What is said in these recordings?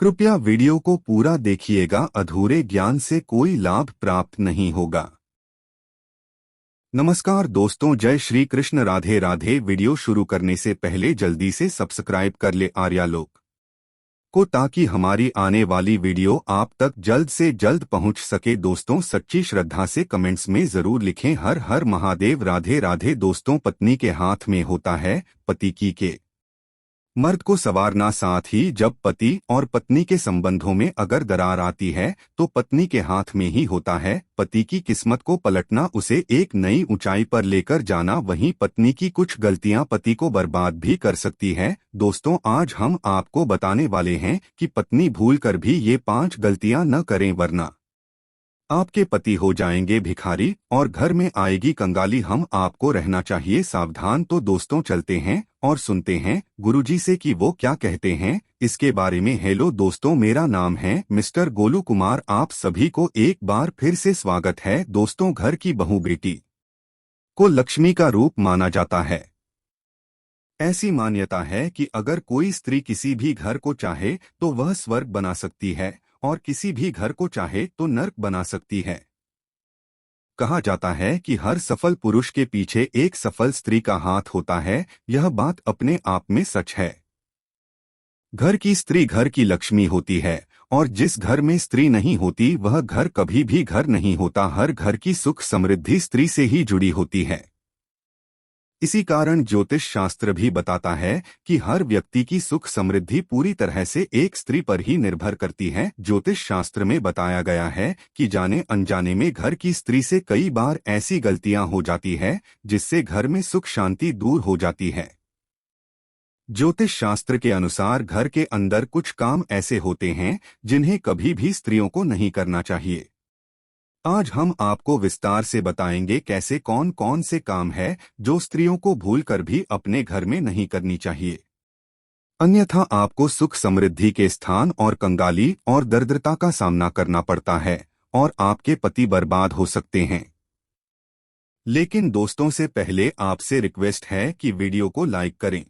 कृपया वीडियो को पूरा देखिएगा, अधूरे ज्ञान से कोई लाभ प्राप्त नहीं होगा। नमस्कार दोस्तों, जय श्री कृष्ण, राधे राधे। वीडियो शुरू करने से पहले जल्दी से सब्सक्राइब कर ले आर्यालोक को, ताकि हमारी आने वाली वीडियो आप तक जल्द से जल्द पहुंच सके। दोस्तों, सच्ची श्रद्धा से कमेंट्स में जरूर लिखें हर हर महादेव, राधे राधे। दोस्तों, पत्नी के हाथ में होता है पति की के मर्द को संवारना। साथ ही जब पति और पत्नी के संबंधों में अगर दरार आती है तो पत्नी के हाथ में ही होता है पति की किस्मत को पलटना, उसे एक नई ऊंचाई पर लेकर जाना। वहीं पत्नी की कुछ गलतियां पति को बर्बाद भी कर सकती है। दोस्तों, आज हम आपको बताने वाले हैं कि पत्नी भूलकर भी ये 5 गलतियां न करें, वरना आपके पति हो जाएंगे भिखारी और घर में आएगी कंगाली। हम आपको रहना चाहिए सावधान। तो दोस्तों, चलते हैं और सुनते हैं गुरुजी से कि वो क्या कहते हैं इसके बारे में। हेलो दोस्तों, मेरा नाम है मिस्टर गोलू कुमार। आप सभी को एक बार फिर से स्वागत है। दोस्तों, घर की बहू बेटी को लक्ष्मी का रूप माना जाता है। ऐसी मान्यता है कि अगर कोई स्त्री किसी भी घर को चाहे तो वह स्वर्ग बना सकती है और किसी भी घर को चाहे तो नर्क बना सकती है। कहा जाता है कि हर सफल पुरुष के पीछे एक सफल स्त्री का हाथ होता है। यह बात अपने आप में सच है। घर की स्त्री घर की लक्ष्मी होती है और जिस घर में स्त्री नहीं होती वह घर कभी भी घर नहीं होता। हर घर की सुख समृद्धि स्त्री से ही जुड़ी होती है। इसी कारण ज्योतिष शास्त्र भी बताता है कि हर व्यक्ति की सुख समृद्धि पूरी तरह से एक स्त्री पर ही निर्भर करती है। ज्योतिष शास्त्र में बताया गया है कि जाने अनजाने में घर की स्त्री से कई बार ऐसी गलतियां हो जाती है जिससे घर में सुख शांति दूर हो जाती है। ज्योतिष शास्त्र के अनुसार घर के अंदर कुछ काम ऐसे होते हैं जिन्हें कभी भी स्त्रियों को नहीं करना चाहिए। आज हम आपको विस्तार से बताएंगे कैसे कौन कौन से काम है जो स्त्रियों को भूलकर भी अपने घर में नहीं करनी चाहिए, अन्यथा आपको सुख समृद्धि के स्थान और कंगाली और दरिद्रता का सामना करना पड़ता है और आपके पति बर्बाद हो सकते हैं। लेकिन दोस्तों, से पहले आपसे रिक्वेस्ट है कि वीडियो को लाइक करें,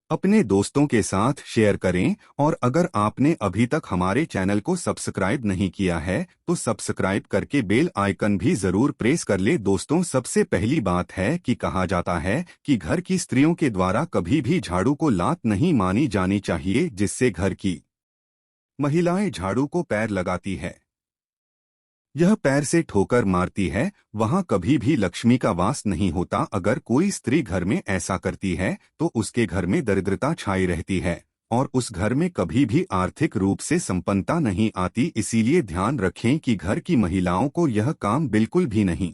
अपने दोस्तों के साथ शेयर करें और अगर आपने अभी तक हमारे चैनल को सब्सक्राइब नहीं किया है तो सब्सक्राइब करके बेल आइकन भी जरूर प्रेस कर ले। दोस्तों, सबसे पहली बात है कि कहा जाता है कि घर की स्त्रियों के द्वारा कभी भी झाड़ू को लात नहीं मानी जानी चाहिए, जिससे घर की महिलाएं झाड़ू को पैर लगाती है, यह पैर से ठोकर मारती है, वहां कभी भी लक्ष्मी का वास नहीं होता। अगर कोई स्त्री घर में ऐसा करती है तो उसके घर में दरिद्रता छाई रहती है और उस घर में कभी भी आर्थिक रूप से संपन्नता नहीं आती। इसीलिए ध्यान रखें कि घर की महिलाओं को यह काम बिल्कुल भी नहीं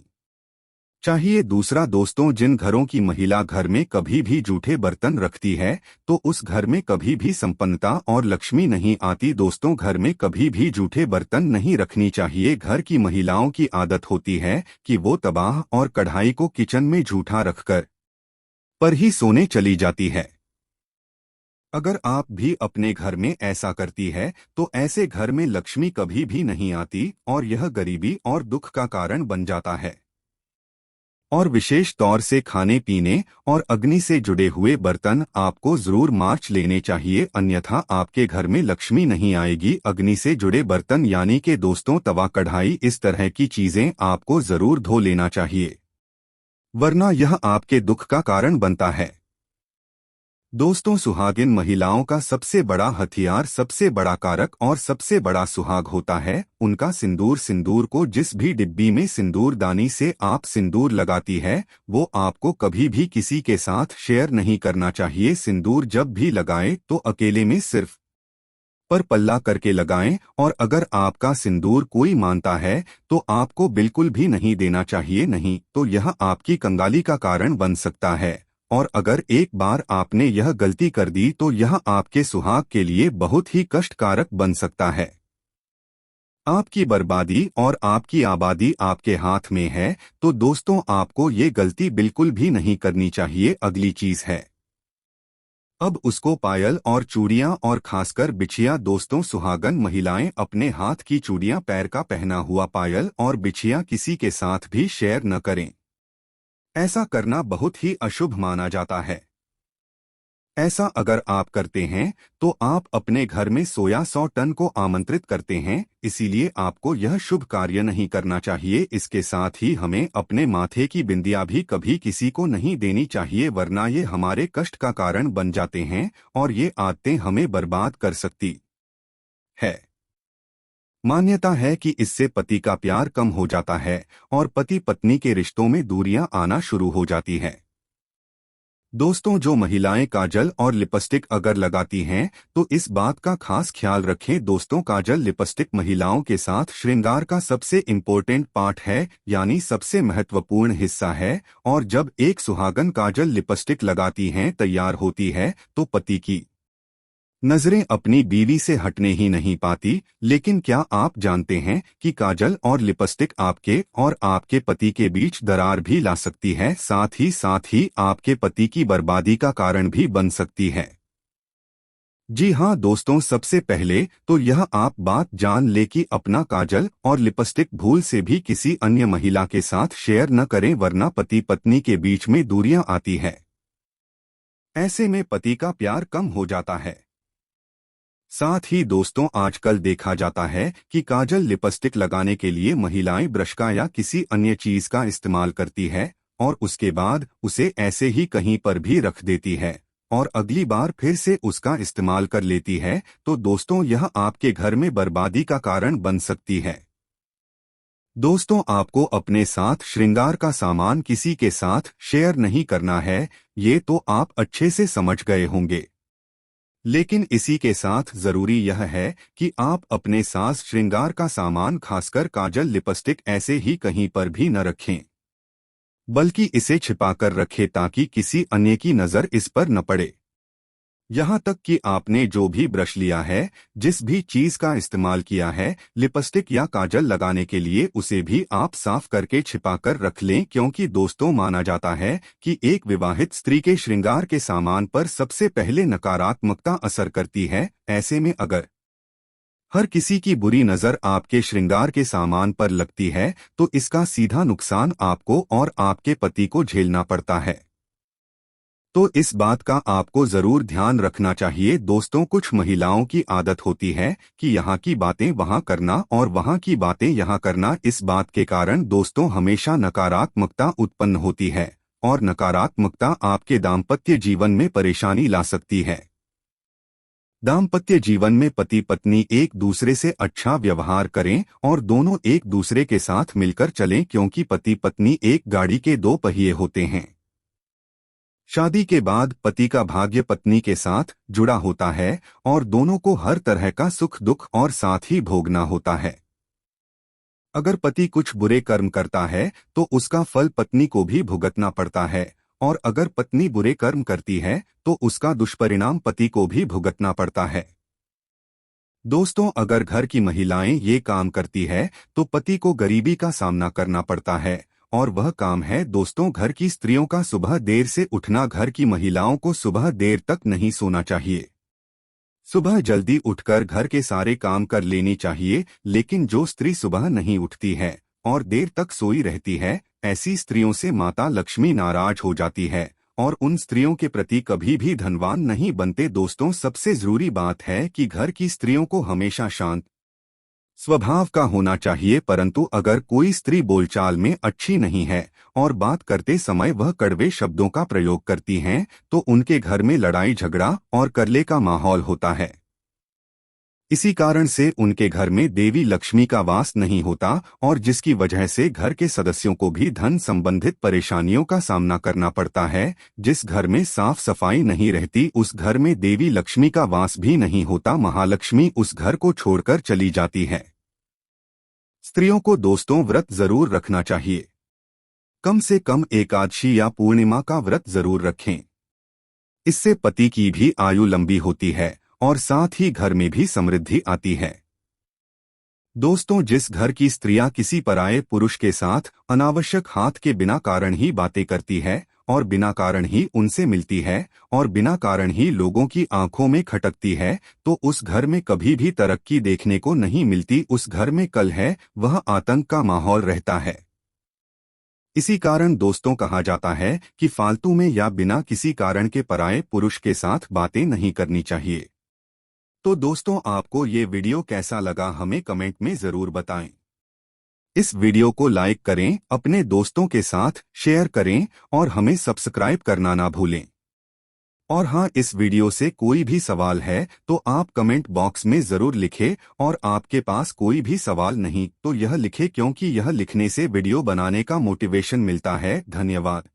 चाहिए। दूसरा दोस्तों, जिन घरों की महिला घर में कभी भी जूठे बर्तन रखती है तो उस घर में कभी भी संपन्नता और लक्ष्मी नहीं आती। दोस्तों, घर में कभी भी जूठे बर्तन नहीं रखनी चाहिए। घर की महिलाओं की आदत होती है कि वो तबाह और कढ़ाई को किचन में जूठा रखकर पर ही सोने चली जाती है। अगर आप भी अपने घर में ऐसा करती है तो ऐसे घर में लक्ष्मी कभी भी नहीं आती और यह गरीबी और दुख का कारण बन जाता है। और विशेष तौर से खाने पीने और अग्नि से जुड़े हुए बर्तन आपको जरूर मार्च लेने चाहिए, अन्यथा आपके घर में लक्ष्मी नहीं आएगी। अग्नि से जुड़े बर्तन यानी कि दोस्तों तवा, कढ़ाई, इस तरह की चीजें आपको जरूर धो लेना चाहिए, वरना यह आपके दुख का कारण बनता है। दोस्तों, सुहागिन महिलाओं का सबसे बड़ा हथियार, सबसे बड़ा कारक और सबसे बड़ा सुहाग होता है उनका सिंदूर। सिंदूर को जिस भी डिब्बी में सिंदूरदानी से आप सिंदूर लगाती है वो आपको कभी भी किसी के साथ शेयर नहीं करना चाहिए। सिंदूर जब भी लगाएं तो अकेले में सिर्फ पर पल्ला करके लगाएं और अगर आपका सिंदूर कोई मानता है तो आपको बिल्कुल भी नहीं देना चाहिए, नहीं तो यह आपकी कंगाली का कारण बन सकता है। और अगर एक बार आपने यह गलती कर दी तो यह आपके सुहाग के लिए बहुत ही कष्टकारक बन सकता है। आपकी बर्बादी और आपकी आबादी आपके हाथ में है, तो दोस्तों आपको ये गलती बिल्कुल भी नहीं करनी चाहिए। अगली चीज है अब उसको पायल और चूड़ियां और खासकर बिछिया। दोस्तों, सुहागन महिलाएं अपने हाथ की चूड़ियां, पैर का पहना हुआ पायल और बिछिया किसी के साथ भी शेयर न करें। ऐसा करना बहुत ही अशुभ माना जाता है। ऐसा अगर आप करते हैं तो आप अपने घर में सोया 100 टन को आमंत्रित करते हैं, इसीलिए आपको यह शुभ कार्य नहीं करना चाहिए। इसके साथ ही हमें अपने माथे की बिंदिया भी कभी किसी को नहीं देनी चाहिए, वरना ये हमारे कष्ट का कारण बन जाते हैं और ये आदतें हमें बर्बाद कर सकती है। मान्यता है कि इससे पति का प्यार कम हो जाता है और पति पत्नी के रिश्तों में दूरियां आना शुरू हो जाती हैं। दोस्तों, जो महिलाएं काजल और लिपस्टिक अगर लगाती हैं तो इस बात का खास ख्याल रखें। दोस्तों, काजल लिपस्टिक महिलाओं के साथ श्रृंगार का सबसे इम्पोर्टेंट पार्ट है, यानी सबसे महत्वपूर्ण हिस्सा है। और जब एक सुहागन काजल लिपस्टिक लगाती हैं, तैयार होती है, तो पति की नजरें अपनी बीवी से हटने ही नहीं पाती। लेकिन क्या आप जानते हैं कि काजल और लिपस्टिक आपके और आपके पति के बीच दरार भी ला सकती है, साथ ही आपके पति की बर्बादी का कारण भी बन सकती है। जी हाँ दोस्तों, सबसे पहले तो यह आप बात जान ले कि अपना काजल और लिपस्टिक भूल से भी किसी अन्य महिला के साथ शेयर न करें, वरना पति पत्नी के बीच में दूरियां आती है। ऐसे में पति का प्यार कम हो जाता है। साथ ही दोस्तों, आजकल देखा जाता है कि काजल लिपस्टिक लगाने के लिए महिलाएं ब्रश का या किसी अन्य चीज का इस्तेमाल करती है और उसके बाद उसे ऐसे ही कहीं पर भी रख देती है और अगली बार फिर से उसका इस्तेमाल कर लेती है। तो दोस्तों, यह आपके घर में बर्बादी का कारण बन सकती है। दोस्तों, आपको अपने साथ श्रृंगार का सामान किसी के साथ शेयर नहीं करना है, ये तो आप अच्छे से समझ गए होंगे। लेकिन इसी के साथ जरूरी यह है कि आप अपने साथ श्रृंगार का सामान, खासकर काजल लिपस्टिक, ऐसे ही कहीं पर भी न रखें, बल्कि इसे छिपाकर रखें ताकि किसी अन्य की नजर इस पर न पड़े। यहाँ तक कि आपने जो भी ब्रश लिया है, जिस भी चीज का इस्तेमाल किया है लिपस्टिक या काजल लगाने के लिए, उसे भी आप साफ करके छिपाकर रख लें, क्योंकि दोस्तों, माना जाता है कि एक विवाहित स्त्री के श्रृंगार के सामान पर सबसे पहले नकारात्मकता असर करती है। ऐसे में अगर हर किसी की बुरी नजर आपके श्रृंगार के सामान पर लगती है तो इसका सीधा नुकसान आपको और आपके पति को झेलना पड़ता है। तो इस बात का आपको जरूर ध्यान रखना चाहिए। दोस्तों, कुछ महिलाओं की आदत होती है कि यहाँ की बातें वहाँ करना और वहाँ की बातें यहाँ करना। इस बात के कारण दोस्तों हमेशा नकारात्मकता उत्पन्न होती है और नकारात्मकता आपके दाम्पत्य जीवन में परेशानी ला सकती है। दाम्पत्य जीवन में पति पत्नी एक दूसरे से अच्छा व्यवहार करें और दोनों एक दूसरे के साथ मिलकर चलें, क्योंकि पति पत्नी एक गाड़ी के दो पहिए होते हैं। शादी के बाद पति का भाग्य पत्नी के साथ जुड़ा होता है और दोनों को हर तरह का सुख दुख और साथ ही भोगना होता है। अगर पति कुछ बुरे कर्म करता है तो उसका फल पत्नी को भी भुगतना पड़ता है, और अगर पत्नी बुरे कर्म करती है तो उसका दुष्परिणाम पति को भी भुगतना पड़ता है। दोस्तों, अगर घर की महिलाएं ये काम करती है तो पति को गरीबी का सामना करना पड़ता है, और वह काम है दोस्तों घर की स्त्रियों का सुबह देर से उठना। घर की महिलाओं को सुबह देर तक नहीं सोना चाहिए। सुबह जल्दी उठकर घर के सारे काम कर लेनी चाहिए। लेकिन जो स्त्री सुबह नहीं उठती है और देर तक सोई रहती है, ऐसी स्त्रियों से माता लक्ष्मी नाराज हो जाती है और उन स्त्रियों के प्रति कभी भी धनवान नहीं बनते। दोस्तों, सबसे जरूरी बात है कि घर की स्त्रियों को हमेशा शांत स्वभाव का होना चाहिए, परंतु अगर कोई स्त्री बोलचाल में अच्छी नहीं है और बात करते समय वह कड़वे शब्दों का प्रयोग करती हैं, तो उनके घर में लड़ाई झगड़ा और करले का माहौल होता है। इसी कारण से उनके घर में देवी लक्ष्मी का वास नहीं होता, और जिसकी वजह से घर के सदस्यों को भी धन संबंधित परेशानियों का सामना करना पड़ता है। जिस घर में साफ सफाई नहीं रहती, उस घर में देवी लक्ष्मी का वास भी नहीं होता। महालक्ष्मी उस घर को छोड़कर चली जाती है। स्त्रियों को दोस्तों व्रत जरूर रखना चाहिए। कम से कम एकादशी या पूर्णिमा का व्रत जरूर रखें। इससे पति की भी आयु लंबी होती है और साथ ही घर में भी समृद्धि आती है। दोस्तों, जिस घर की स्त्रियां किसी पराये पुरुष के साथ अनावश्यक हाथ के बिना कारण ही बातें करती है और बिना कारण ही उनसे मिलती है और बिना कारण ही लोगों की आंखों में खटकती है, तो उस घर में कभी भी तरक्की देखने को नहीं मिलती। उस घर में कलह, वह आतंक का माहौल रहता है। इसी कारण दोस्तों कहा जाता है कि फालतू में या बिना किसी कारण के पराये पुरुष के साथ बातें नहीं करनी चाहिए। तो दोस्तों, आपको ये वीडियो कैसा लगा हमें कमेंट में जरूर बताएं। इस वीडियो को लाइक करें, अपने दोस्तों के साथ शेयर करें और हमें सब्सक्राइब करना ना भूलें। और हाँ, इस वीडियो से कोई भी सवाल है तो आप कमेंट बॉक्स में जरूर लिखें, और आपके पास कोई भी सवाल नहीं तो यह लिखें, क्योंकि यह लिखने से वीडियो बनाने का मोटिवेशन मिलता है। धन्यवाद।